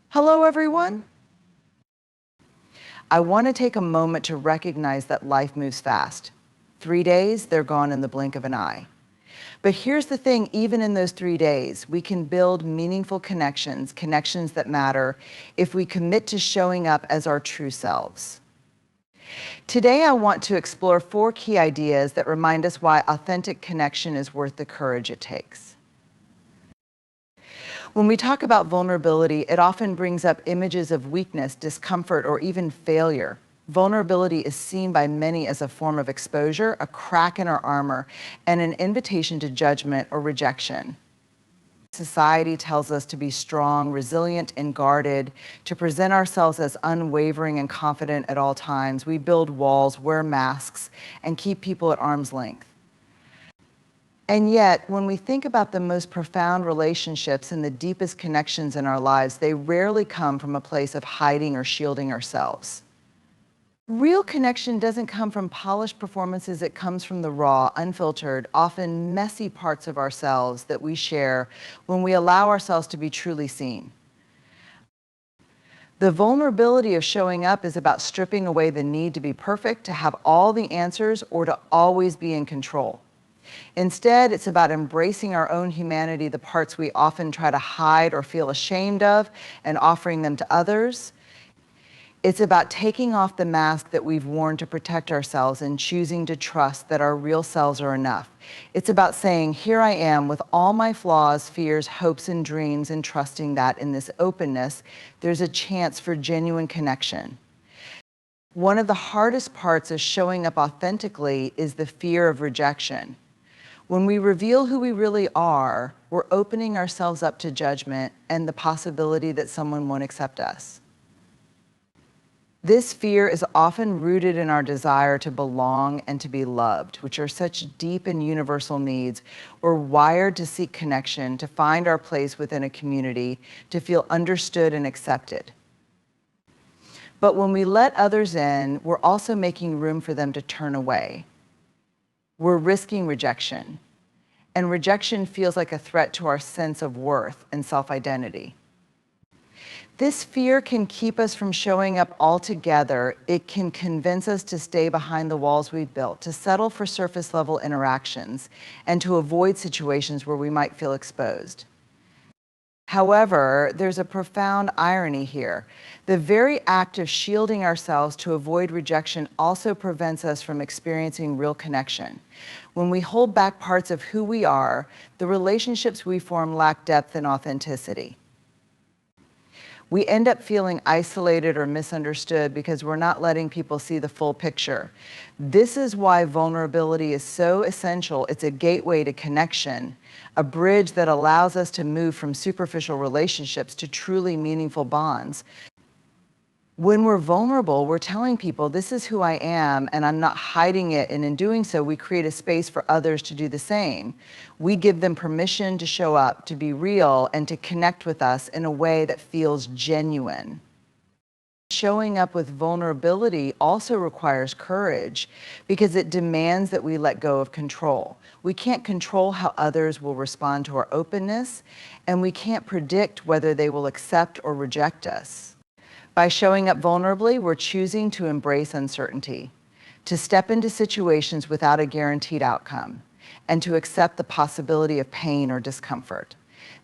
Hello, everyone. I want to take a moment to recognize that life moves fast. 3 days, they're gone in the blink of an eye. But here's the thing, even in those 3 days, we can build meaningful connections, connections that matter, if we commit to showing up as our true selves. Today, I want to explore 4 key ideas that remind us why authentic connection is worth the courage it takes. When we talk about vulnerability, it often brings up images of weakness, discomfort, or even failure. Vulnerability is seen by many as a form of exposure, a crack in our armor, and an invitation to judgment or rejection. Society tells us to be strong, resilient, and guarded, to present ourselves as unwavering and confident at all times. We build walls, wear masks, and keep people at arm's length. And yet, when we think about the most profound relationships and the deepest connections in our lives, they rarely come from a place of hiding or shielding ourselves. Real connection doesn't come from polished performances, it comes from the raw, unfiltered, often messy parts of ourselves that we share when we allow ourselves to be truly seen. The vulnerability of showing up is about stripping away the need to be perfect, to have all the answers, or to always be in control. Instead, it's about embracing our own humanity, the parts we often try to hide or feel ashamed of, and offering them to others. It's about taking off the mask that we've worn to protect ourselves and choosing to trust that our real selves are enough. It's about saying, here I am with all my flaws, fears, hopes, and dreams, and trusting that in this openness, there's a chance for genuine connection. One of the hardest parts of showing up authentically is the fear of rejection. When we reveal who we really are, we're opening ourselves up to judgment and the possibility that someone won't accept us. This fear is often rooted in our desire to belong and to be loved, which are such deep and universal needs. We're wired to seek connection, to find our place within a community, to feel understood and accepted. But when we let others in, we're also making room for them to turn away. We're risking rejection, and rejection feels like a threat to our sense of worth and self-identity. This fear can keep us from showing up altogether. It can convince us to stay behind the walls we've built, to settle for surface-level interactions, and to avoid situations where we might feel exposed. However, there's a profound irony here. The very act of shielding ourselves to avoid rejection also prevents us from experiencing real connection. When we hold back parts of who we are, the relationships we form lack depth and authenticity. We end up feeling isolated or misunderstood because we're not letting people see the full picture. This is why vulnerability is so essential. It's a gateway to connection, a bridge that allows us to move from superficial relationships to truly meaningful bonds. When we're vulnerable, we're telling people, this is who I am, and I'm not hiding it, and in doing so, we create a space for others to do the same. We give them permission to show up, to be real, and to connect with us in a way that feels genuine. Showing up with vulnerability also requires courage because it demands that we let go of control. We can't control how others will respond to our openness, and we can't predict whether they will accept or reject us. By showing up vulnerably, we're choosing to embrace uncertainty, to step into situations without a guaranteed outcome, and to accept the possibility of pain or discomfort.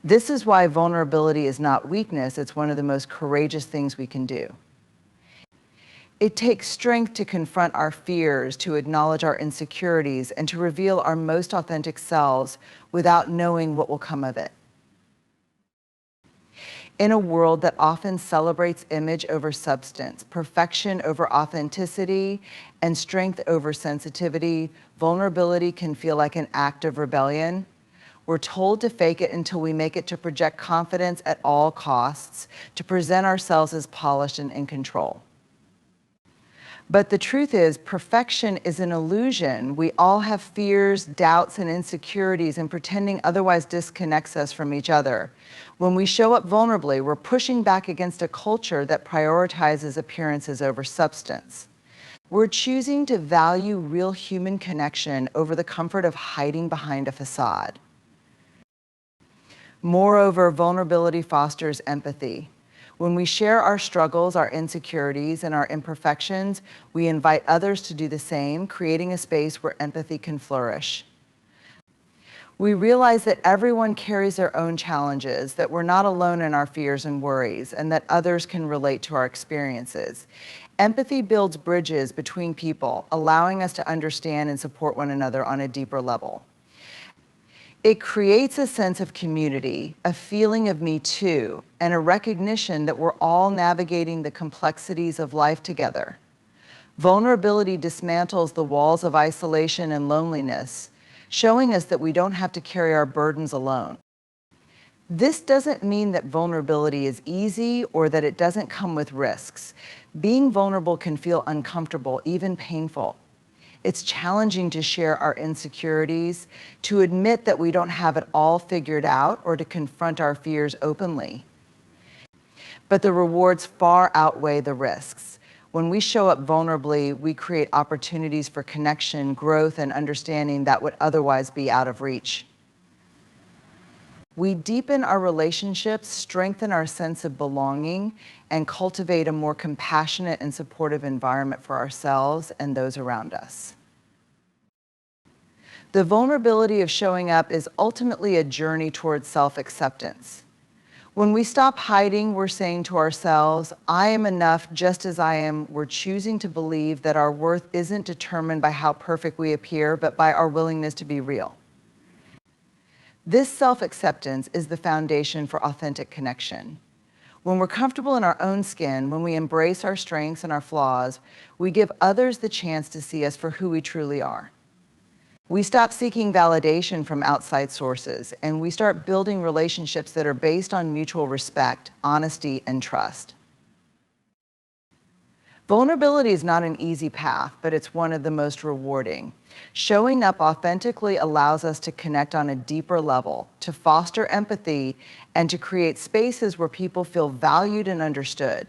This is why vulnerability is not weakness, it's one of the most courageous things we can do. It takes strength to confront our fears, to acknowledge our insecurities, and to reveal our most authentic selves without knowing what will come of it. In a world that often celebrates image over substance, perfection over authenticity, and strength over sensitivity, vulnerability can feel like an act of rebellion. We're told to fake it until we make it, to project confidence at all costs, to present ourselves as polished and in control. But the truth is, perfection is an illusion. We all have fears, doubts, and insecurities, and pretending otherwise disconnects us from each other. When we show up vulnerably, we're pushing back against a culture that prioritizes appearances over substance. We're choosing to value real human connection over the comfort of hiding behind a facade. Moreover, vulnerability fosters empathy. When we share our struggles, our insecurities, and our imperfections, we invite others to do the same, creating a space where empathy can flourish. We realize that everyone carries their own challenges, that we're not alone in our fears and worries, and that others can relate to our experiences. Empathy builds bridges between people, allowing us to understand and support one another on a deeper level. It creates a sense of community, a feeling of me too, and a recognition that we're all navigating the complexities of life together. Vulnerability dismantles the walls of isolation and loneliness, showing us that we don't have to carry our burdens alone. This doesn't mean that vulnerability is easy or that it doesn't come with risks. Being vulnerable can feel uncomfortable, even painful. It's challenging to share our insecurities, to admit that we don't have it all figured out, or to confront our fears openly. But the rewards far outweigh the risks. When we show up vulnerably, we create opportunities for connection, growth, and understanding that would otherwise be out of reach. We deepen our relationships, strengthen our sense of belonging, and cultivate a more compassionate and supportive environment for ourselves and those around us. The vulnerability of showing up is ultimately a journey towards self-acceptance. When we stop hiding, we're saying to ourselves, I am enough just as I am. We're choosing to believe that our worth isn't determined by how perfect we appear, but by our willingness to be real. This self-acceptance is the foundation for authentic connection. When we're comfortable in our own skin, when we embrace our strengths and our flaws, we give others the chance to see us for who we truly are. We stop seeking validation from outside sources, and we start building relationships that are based on mutual respect, honesty, and trust. Vulnerability is not an easy path, but it's one of the most rewarding. Showing up authentically allows us to connect on a deeper level, to foster empathy, and to create spaces where people feel valued and understood.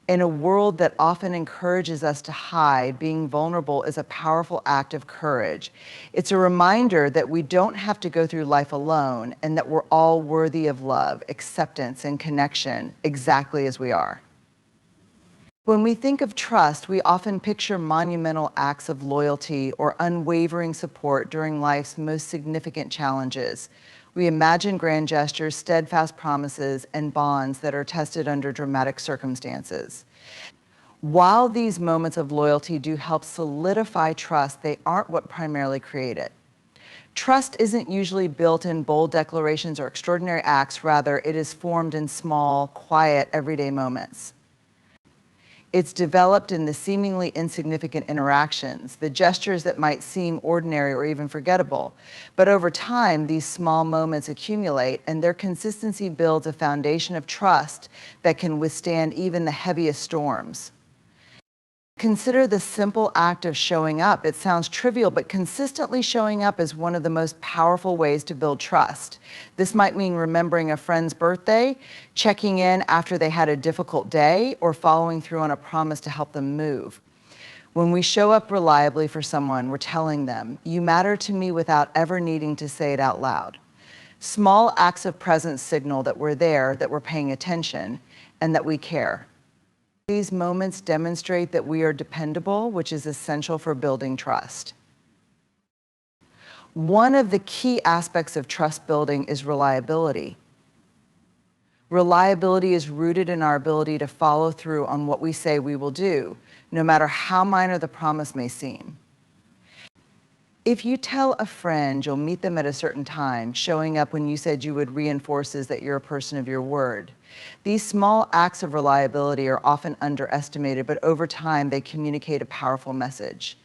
In a world that often encourages us to hide, being vulnerable is a powerful act of courage. It's a reminder that we don't have to go through life alone, and that we're all worthy of love, acceptance, and connection, exactly as we are. When we think of trust, we often picture monumental acts of loyalty or unwavering support during life's most significant challenges. We imagine grand gestures, steadfast promises, and bonds that are tested under dramatic circumstances. While these moments of loyalty do help solidify trust, they aren't what primarily create it. Trust isn't usually built in bold declarations or extraordinary acts. Rather, it is formed in small, quiet, everyday moments. It's developed in the seemingly insignificant interactions, the gestures that might seem ordinary or even forgettable. But over time, these small moments accumulate, and their consistency builds a foundation of trust that can withstand even the heaviest storms. Consider the simple act of showing up. It sounds trivial, but consistently showing up is one of the most powerful ways to build trust. This might mean remembering a friend's birthday, checking in after they had a difficult day, or following through on a promise to help them move. When we show up reliably for someone, we're telling them, "You matter to me," without ever needing to say it out loud. Small acts of presence signal that we're there, that we're paying attention, and that we care. These moments demonstrate that we are dependable, which is essential for building trust. One of the key aspects of trust building is reliability. Reliability is rooted in our ability to follow through on what we say we will do, no matter how minor the promise may seem. If you tell a friend you'll meet them at a certain time, showing up when you said you would reinforces that you're a person of your word. These small acts of reliability are often underestimated, but over time they communicate a powerful message.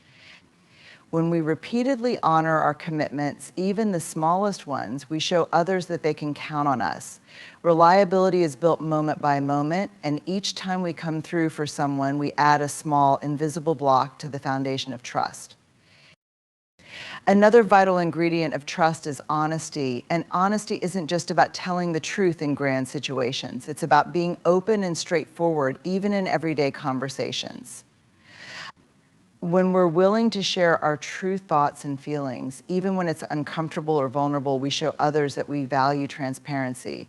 When we repeatedly honor our commitments, even the smallest ones, we show others that they can count on us. Reliability is built moment by moment, and each time we come through for someone, we add a small, invisible block to the foundation of trust. Another vital ingredient of trust is honesty, and honesty isn't just about telling the truth in grand situations. It's about being open and straightforward, even in everyday conversations. When we're willing to share our true thoughts and feelings, even when it's uncomfortable or vulnerable, we show others that we value transparency.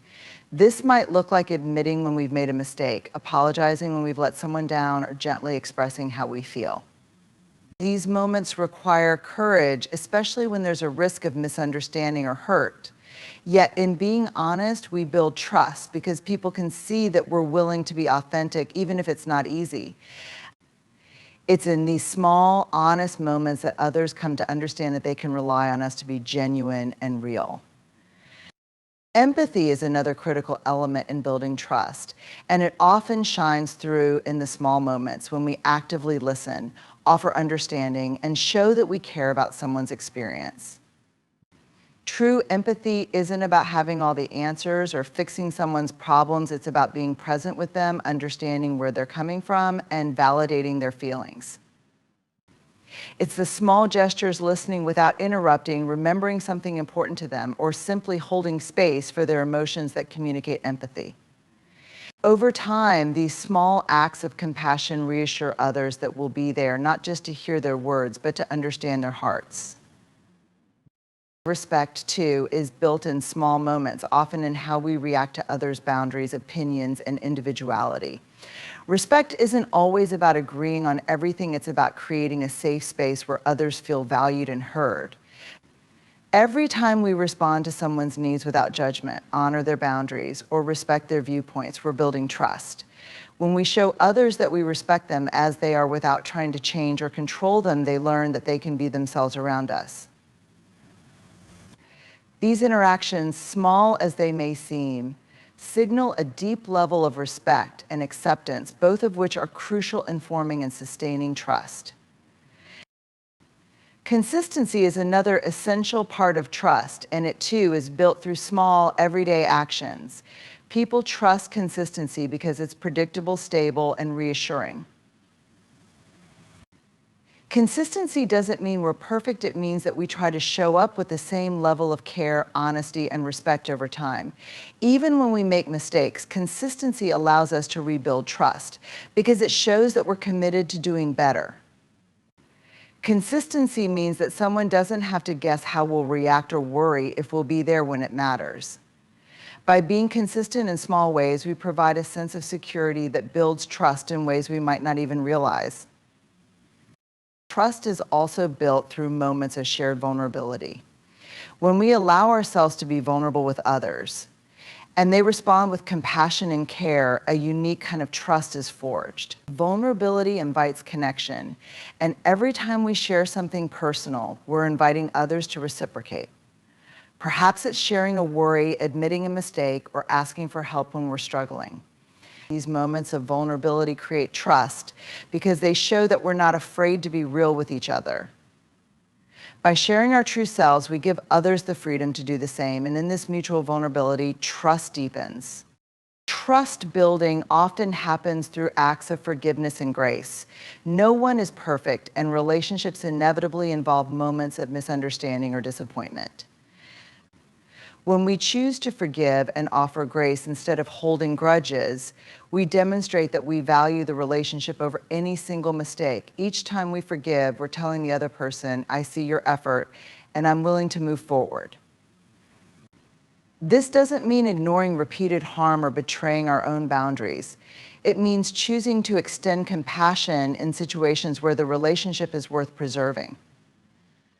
This might look like admitting when we've made a mistake, apologizing when we've let someone down, or gently expressing how we feel. These moments require courage, especially when there's a risk of misunderstanding or hurt. Yet in being honest, we build trust because people can see that we're willing to be authentic, even if it's not easy. It's in these small, honest moments that others come to understand that they can rely on us to be genuine and real. Empathy is another critical element in building trust, and it often shines through in the small moments when we actively listen, offer understanding, and show that we care about someone's experience. True empathy isn't about having all the answers or fixing someone's problems. It's about being present with them, understanding where they're coming from, and validating their feelings. It's the small gestures, listening without interrupting, remembering something important to them, or simply holding space for their emotions that communicate empathy. Over time, these small acts of compassion reassure others that we'll be there, not just to hear their words, but to understand their hearts. Respect, too, is built in small moments, often in how we react to others' boundaries, opinions, and individuality. Respect isn't always about agreeing on everything. It's about creating a safe space where others feel valued and heard. Every time we respond to someone's needs without judgment, honor their boundaries, or respect their viewpoints, we're building trust. When we show others that we respect them as they are without trying to change or control them, they learn that they can be themselves around us. These interactions, small as they may seem, signal a deep level of respect and acceptance, both of which are crucial in forming and sustaining trust. Consistency is another essential part of trust, and it too is built through small, everyday actions. People trust consistency because it's predictable, stable, and reassuring. Consistency doesn't mean we're perfect. It means that we try to show up with the same level of care, honesty, and respect over time. Even when we make mistakes, consistency allows us to rebuild trust because it shows that we're committed to doing better. Consistency means that someone doesn't have to guess how we'll react or worry if we'll be there when it matters. By being consistent in small ways, we provide a sense of security that builds trust in ways we might not even realize. Trust is also built through moments of shared vulnerability. When we allow ourselves to be vulnerable with others, and they respond with compassion and care, a unique kind of trust is forged. Vulnerability invites connection, and every time we share something personal, we're inviting others to reciprocate. Perhaps it's sharing a worry, admitting a mistake, or asking for help when we're struggling. These moments of vulnerability create trust because they show that we're not afraid to be real with each other. By sharing our true selves, we give others the freedom to do the same, and in this mutual vulnerability, trust deepens. Trust building often happens through acts of forgiveness and grace. No one is perfect, and relationships inevitably involve moments of misunderstanding or disappointment. When we choose to forgive and offer grace instead of holding grudges, we demonstrate that we value the relationship over any single mistake. Each time we forgive, we're telling the other person, I see your effort, and I'm willing to move forward. This doesn't mean ignoring repeated harm or betraying our own boundaries. It means choosing to extend compassion in situations where the relationship is worth preserving.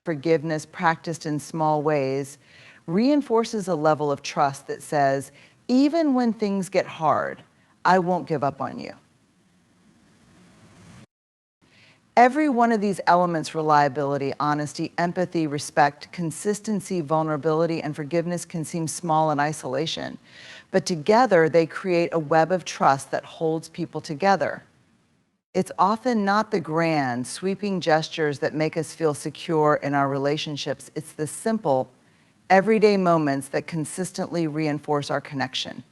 Forgiveness practiced in small ways reinforces a level of trust that says, even when things get hard, I won't give up on you. Every one of these elements, reliability, honesty, empathy, respect, consistency, vulnerability, and forgiveness, can seem small in isolation, but together they create a web of trust that holds people together. It's often not the grand, sweeping gestures that make us feel secure in our relationships. It's the simple, everyday moments that consistently reinforce our connection.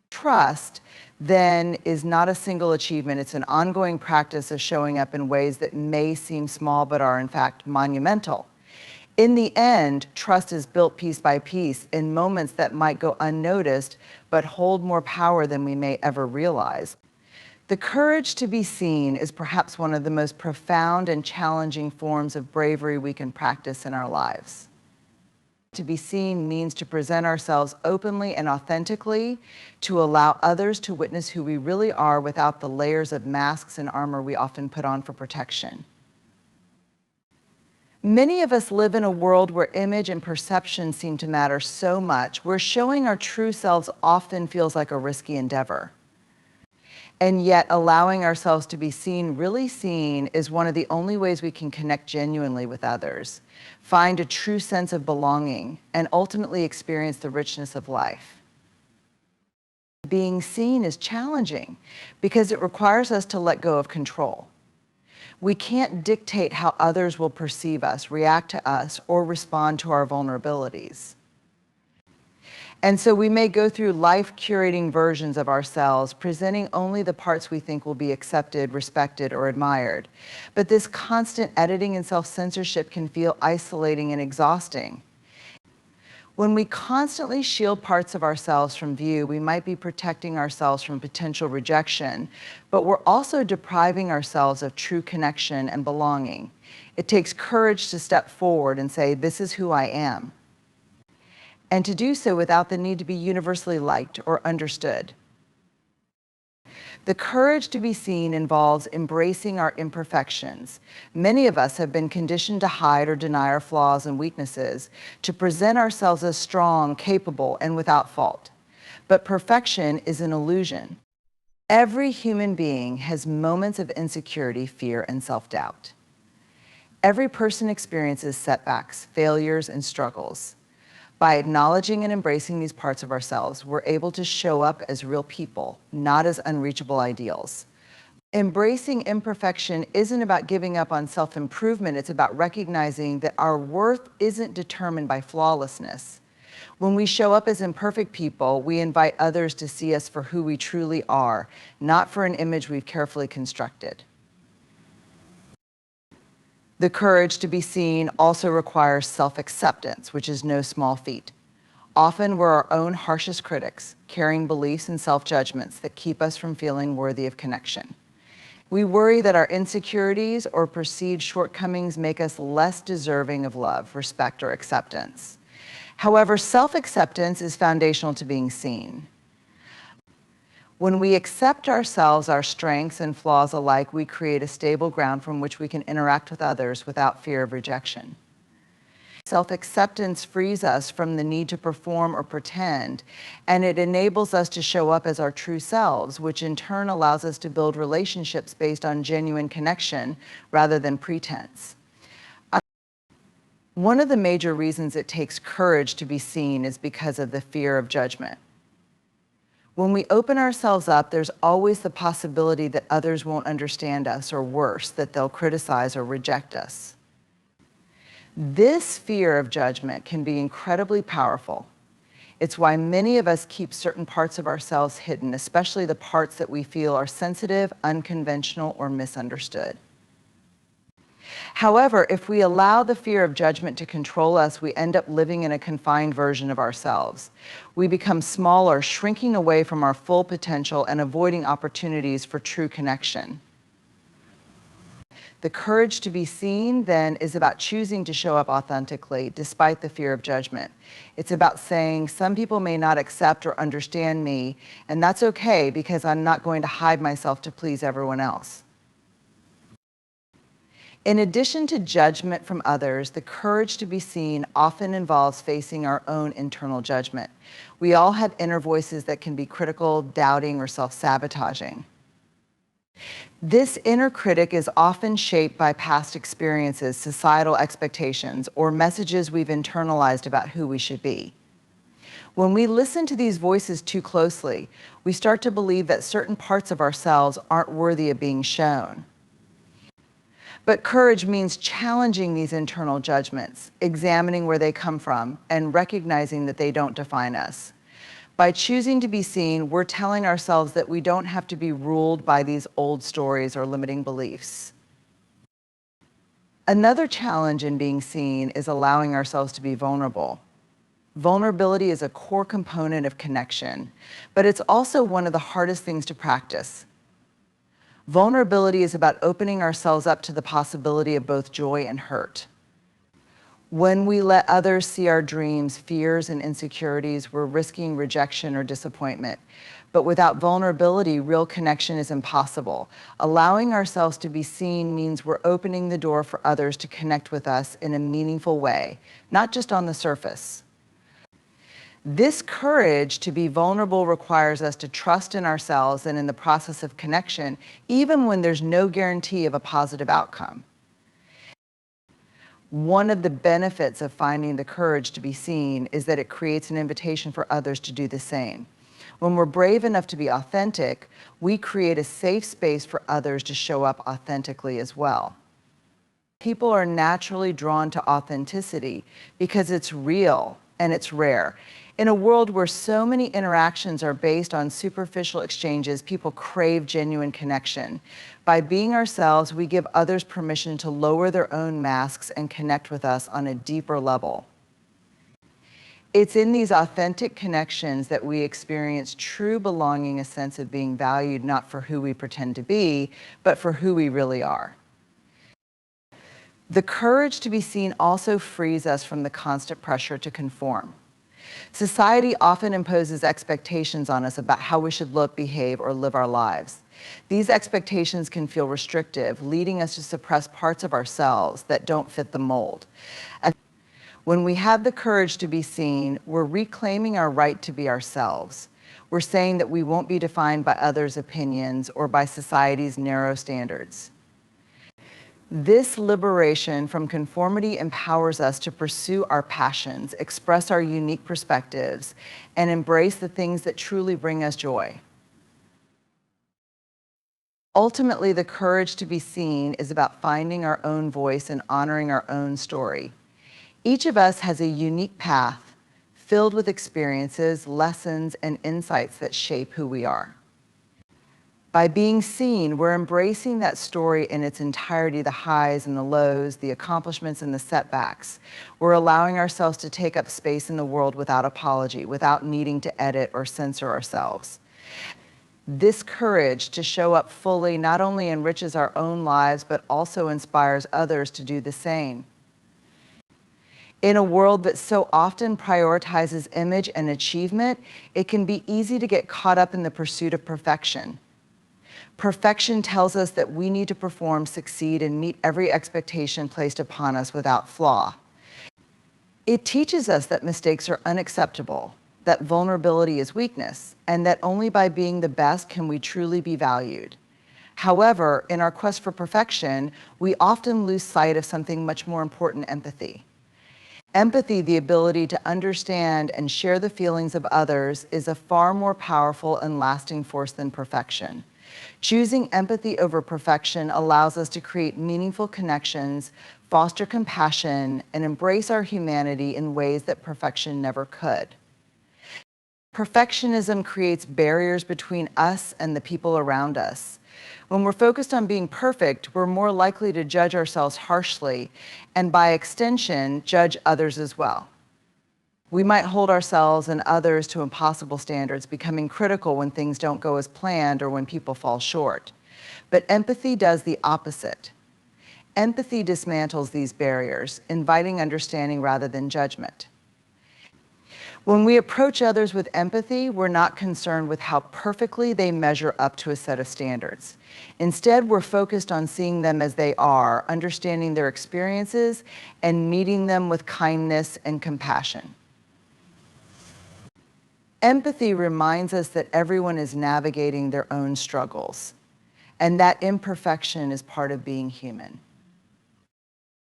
Trust, then, is not a single achievement. It's an ongoing practice of showing up in ways that may seem small but are in fact monumental. In the end, trust is built piece by piece in moments that might go unnoticed but hold more power than we may ever realize. The courage to be seen is perhaps one of the most profound and challenging forms of bravery we can practice in our lives. To be seen means to present ourselves openly and authentically, to allow others to witness who we really are without the layers of masks and armor we often put on for protection. Many of us live in a world where image and perception seem to matter so much, where showing our true selves often feels like a risky endeavor. And yet, allowing ourselves to be seen, really seen, is one of the only ways we can connect genuinely with others, find a true sense of belonging, and ultimately experience the richness of life. Being seen is challenging because it requires us to let go of control. We can't dictate how others will perceive us, react to us, or respond to our vulnerabilities. And so we may go through life curating versions of ourselves, presenting only the parts we think will be accepted, respected, or admired. But this constant editing and self-censorship can feel isolating and exhausting. When we constantly shield parts of ourselves from view, we might be protecting ourselves from potential rejection, but we're also depriving ourselves of true connection and belonging. It takes courage to step forward and say, "This is who I am," and to do so without the need to be universally liked or understood. The courage to be seen involves embracing our imperfections. Many of us have been conditioned to hide or deny our flaws and weaknesses, to present ourselves as strong, capable, and without fault. But perfection is an illusion. Every human being has moments of insecurity, fear, and self-doubt. Every person experiences setbacks, failures, and struggles. By acknowledging and embracing these parts of ourselves, we're able to show up as real people, not as unreachable ideals. Embracing imperfection isn't about giving up on self-improvement, it's about recognizing that our worth isn't determined by flawlessness. When we show up as imperfect people, we invite others to see us for who we truly are, not for an image we've carefully constructed. The courage to be seen also requires self-acceptance, which is no small feat. Often we're our own harshest critics, carrying beliefs and self-judgments that keep us from feeling worthy of connection. We worry that our insecurities or perceived shortcomings make us less deserving of love, respect, or acceptance. However, self-acceptance is foundational to being seen. When we accept ourselves, our strengths and flaws alike, we create a stable ground from which we can interact with others without fear of rejection. Self-acceptance frees us from the need to perform or pretend, and it enables us to show up as our true selves, which in turn allows us to build relationships based on genuine connection rather than pretense. One of the major reasons it takes courage to be seen is because of the fear of judgment. When we open ourselves up, there's always the possibility that others won't understand us, or worse, that they'll criticize or reject us. This fear of judgment can be incredibly powerful. It's why many of us keep certain parts of ourselves hidden, especially the parts that we feel are sensitive, unconventional, or misunderstood. However, if we allow the fear of judgment to control us, we end up living in a confined version of ourselves. We become smaller, shrinking away from our full potential and avoiding opportunities for true connection. The courage to be seen, then, is about choosing to show up authentically despite the fear of judgment. It's about saying, some people may not accept or understand me, and that's okay because I'm not going to hide myself to please everyone else. In addition to judgment from others, the courage to be seen often involves facing our own internal judgment. We all have inner voices that can be critical, doubting, or self-sabotaging. This inner critic is often shaped by past experiences, societal expectations, or messages we've internalized about who we should be. When we listen to these voices too closely, we start to believe that certain parts of ourselves aren't worthy of being shown. But courage means challenging these internal judgments, examining where they come from, and recognizing that they don't define us. By choosing to be seen, we're telling ourselves that we don't have to be ruled by these old stories or limiting beliefs. Another challenge in being seen is allowing ourselves to be vulnerable. Vulnerability is a core component of connection, but it's also one of the hardest things to practice. Vulnerability is about opening ourselves up to the possibility of both joy and hurt. When we let others see our dreams, fears, and insecurities, we're risking rejection or disappointment. But without vulnerability, real connection is impossible. Allowing ourselves to be seen means we're opening the door for others to connect with us in a meaningful way, not just on the surface. This courage to be vulnerable requires us to trust in ourselves and in the process of connection, even when there's no guarantee of a positive outcome. One of the benefits of finding the courage to be seen is that it creates an invitation for others to do the same. When we're brave enough to be authentic, we create a safe space for others to show up authentically as well. People are naturally drawn to authenticity because it's real and it's rare. In a world where so many interactions are based on superficial exchanges, people crave genuine connection. By being ourselves, we give others permission to lower their own masks and connect with us on a deeper level. It's in these authentic connections that we experience true belonging, a sense of being valued not for who we pretend to be, but for who we really are. The courage to be seen also frees us from the constant pressure to conform. Society often imposes expectations on us about how we should look, behave, or live our lives. These expectations can feel restrictive, leading us to suppress parts of ourselves that don't fit the mold. When we have the courage to be seen, we're reclaiming our right to be ourselves. We're saying that we won't be defined by others' opinions or by society's narrow standards. This liberation from conformity empowers us to pursue our passions, express our unique perspectives, and embrace the things that truly bring us joy. Ultimately, the courage to be seen is about finding our own voice and honoring our own story. Each of us has a unique path filled with experiences, lessons, and insights that shape who we are. By being seen, we're embracing that story in its entirety, the highs and the lows, the accomplishments and the setbacks. We're allowing ourselves to take up space in the world without apology, without needing to edit or censor ourselves. This courage to show up fully not only enriches our own lives, but also inspires others to do the same. In a world that so often prioritizes image and achievement, it can be easy to get caught up in the pursuit of perfection. Perfection tells us that we need to perform, succeed, and meet every expectation placed upon us without flaw. It teaches us that mistakes are unacceptable, that vulnerability is weakness, and that only by being the best can we truly be valued. However, in our quest for perfection, we often lose sight of something much more important: empathy. Empathy, the ability to understand and share the feelings of others, is a far more powerful and lasting force than perfection. Choosing empathy over perfection allows us to create meaningful connections, foster compassion, and embrace our humanity in ways that perfection never could. Perfectionism creates barriers between us and the people around us. When we're focused on being perfect, we're more likely to judge ourselves harshly, and by extension, judge others as well. We might hold ourselves and others to impossible standards, becoming critical when things don't go as planned or when people fall short. But empathy does the opposite. Empathy dismantles these barriers, inviting understanding rather than judgment. When we approach others with empathy, we're not concerned with how perfectly they measure up to a set of standards. Instead, we're focused on seeing them as they are, understanding their experiences, and meeting them with kindness and compassion. Empathy reminds us that everyone is navigating their own struggles, and that imperfection is part of being human.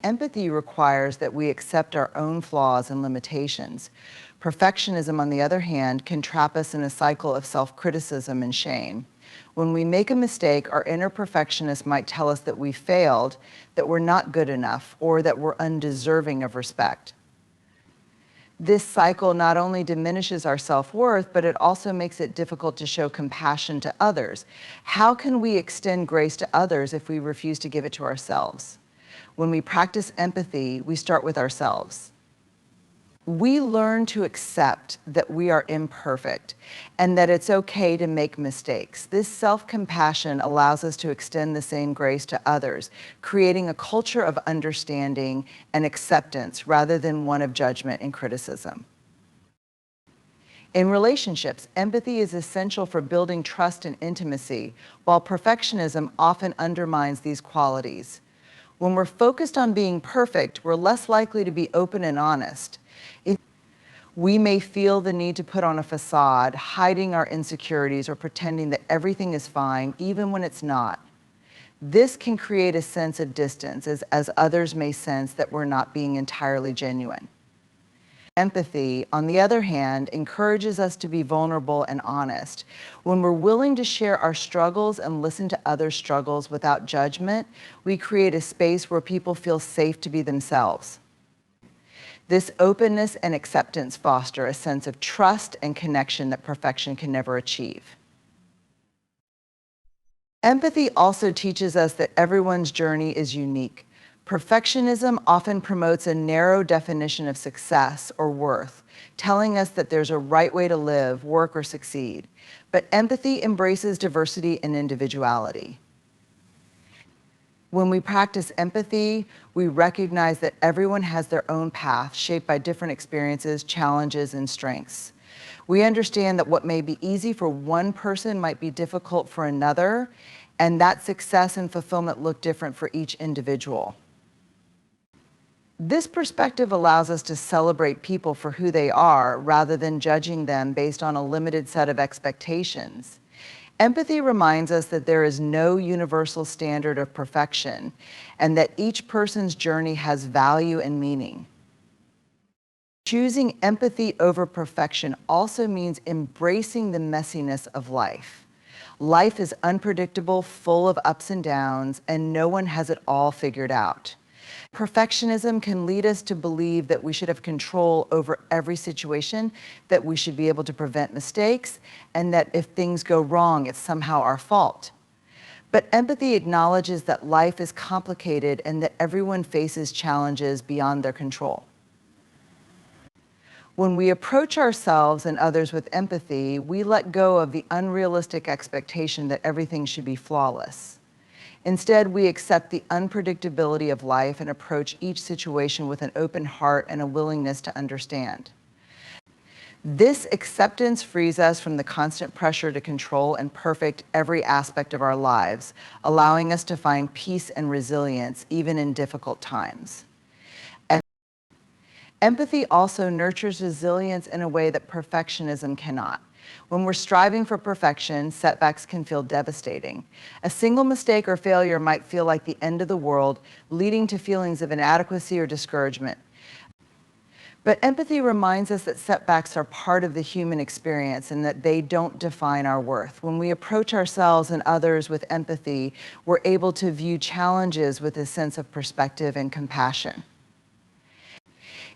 Empathy requires that we accept our own flaws and limitations. Perfectionism, on the other hand, can trap us in a cycle of self-criticism and shame. When we make a mistake, our inner perfectionist might tell us that we failed, that we're not good enough, or that we're undeserving of respect. This cycle not only diminishes our self-worth, but it also makes it difficult to show compassion to others. How can we extend grace to others if we refuse to give it to ourselves? When we practice empathy, we start with ourselves. We learn to accept that we are imperfect and that it's okay to make mistakes. This self-compassion allows us to extend the same grace to others, creating a culture of understanding and acceptance rather than one of judgment and criticism. In relationships, empathy is essential for building trust and intimacy, while perfectionism often undermines these qualities. When we're focused on being perfect, we're less likely to be open and honest. We may feel the need to put on a facade, hiding our insecurities or pretending that everything is fine, even when it's not. This can create a sense of distance, as others may sense that we're not being entirely genuine. Empathy, on the other hand, encourages us to be vulnerable and honest. When we're willing to share our struggles and listen to others' struggles without judgment, we create a space where people feel safe to be themselves. This openness and acceptance foster a sense of trust and connection that perfection can never achieve. Empathy also teaches us that everyone's journey is unique. Perfectionism often promotes a narrow definition of success or worth, telling us that there's a right way to live, work, or succeed. But empathy embraces diversity and individuality. When we practice empathy, we recognize that everyone has their own path shaped by different experiences, challenges, and strengths. We understand that what may be easy for one person might be difficult for another, and that success and fulfillment look different for each individual. This perspective allows us to celebrate people for who they are rather than judging them based on a limited set of expectations. Empathy reminds us that there is no universal standard of perfection and that each person's journey has value and meaning. Choosing empathy over perfection also means embracing the messiness of life. Life is unpredictable, full of ups and downs, and no one has it all figured out. Perfectionism can lead us to believe that we should have control over every situation, that we should be able to prevent mistakes, and that if things go wrong, it's somehow our fault. But empathy acknowledges that life is complicated and that everyone faces challenges beyond their control. When we approach ourselves and others with empathy, we let go of the unrealistic expectation that everything should be flawless. Instead, we accept the unpredictability of life and approach each situation with an open heart and a willingness to understand. This acceptance frees us from the constant pressure to control and perfect every aspect of our lives, allowing us to find peace and resilience even in difficult times. Empathy also nurtures resilience in a way that perfectionism cannot. When we're striving for perfection, setbacks can feel devastating. A single mistake or failure might feel like the end of the world, leading to feelings of inadequacy or discouragement. But empathy reminds us that setbacks are part of the human experience and that they don't define our worth. When we approach ourselves and others with empathy, we're able to view challenges with a sense of perspective and compassion.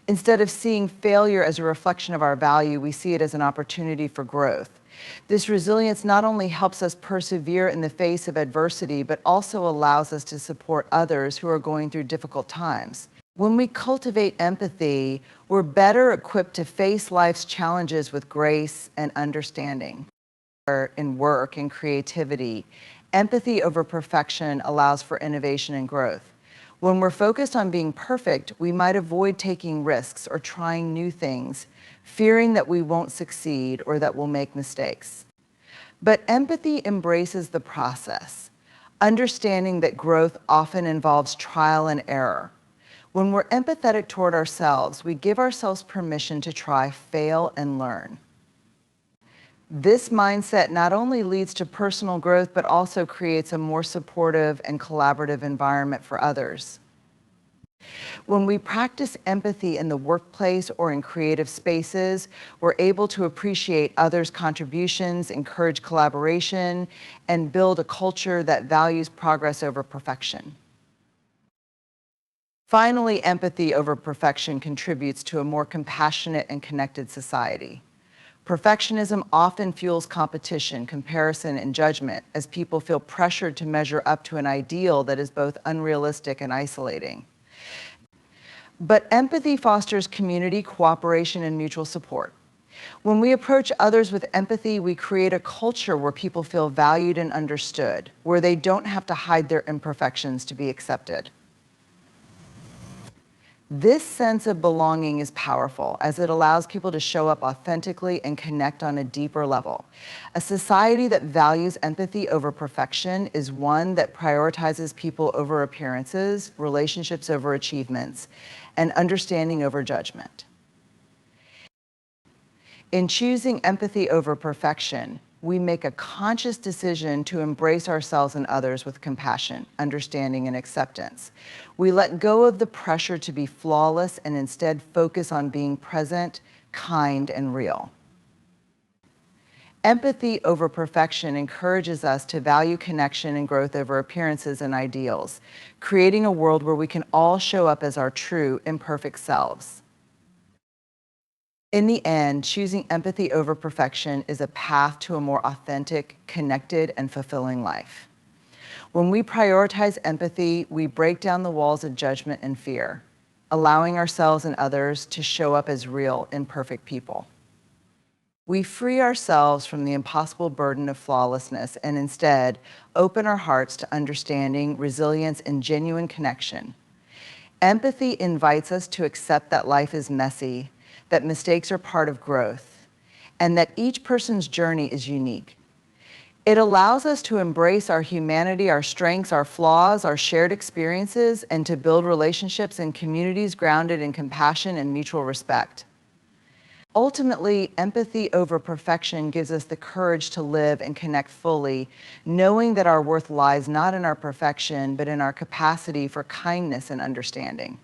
Instead of seeing failure as a reflection of our value, we see it as an opportunity for growth. This resilience not only helps us persevere in the face of adversity, but also allows us to support others who are going through difficult times. When we cultivate empathy, we're better equipped to face life's challenges with grace and understanding. In work and creativity, empathy over perfection allows for innovation and growth. When we're focused on being perfect, we might avoid taking risks or trying new things, fearing that we won't succeed or that we'll make mistakes. But empathy embraces the process, understanding that growth often involves trial and error. When we're empathetic toward ourselves, we give ourselves permission to try, fail, and learn. This mindset not only leads to personal growth, but also creates a more supportive and collaborative environment for others. When we practice empathy in the workplace or in creative spaces, we're able to appreciate others' contributions, encourage collaboration, and build a culture that values progress over perfection. Finally, empathy over perfection contributes to a more compassionate and connected society. Perfectionism often fuels competition, comparison, and judgment as people feel pressured to measure up to an ideal that is both unrealistic and isolating. But empathy fosters community, cooperation, and mutual support. When we approach others with empathy, we create a culture where people feel valued and understood, where they don't have to hide their imperfections to be accepted. This sense of belonging is powerful as it allows people to show up authentically and connect on a deeper level. A society that values empathy over perfection is one that prioritizes people over appearances, relationships over achievements, and understanding over judgment. In choosing empathy over perfection, we make a conscious decision to embrace ourselves and others with compassion, understanding, and acceptance. We let go of the pressure to be flawless and instead focus on being present, kind, and real. Empathy over perfection encourages us to value connection and growth over appearances and ideals, creating a world where we can all show up as our true, imperfect selves. In the end, choosing empathy over perfection is a path to a more authentic, connected, and fulfilling life. When we prioritize empathy, we break down the walls of judgment and fear, allowing ourselves and others to show up as real, imperfect people. We free ourselves from the impossible burden of flawlessness and instead open our hearts to understanding, resilience, and genuine connection. Empathy invites us to accept that life is messy, that mistakes are part of growth, and that each person's journey is unique. It allows us to embrace our humanity, our strengths, our flaws, our shared experiences, and to build relationships and communities grounded in compassion and mutual respect. Ultimately, empathy over perfection gives us the courage to live and connect fully, knowing that our worth lies not in our perfection, but in our capacity for kindness and understanding.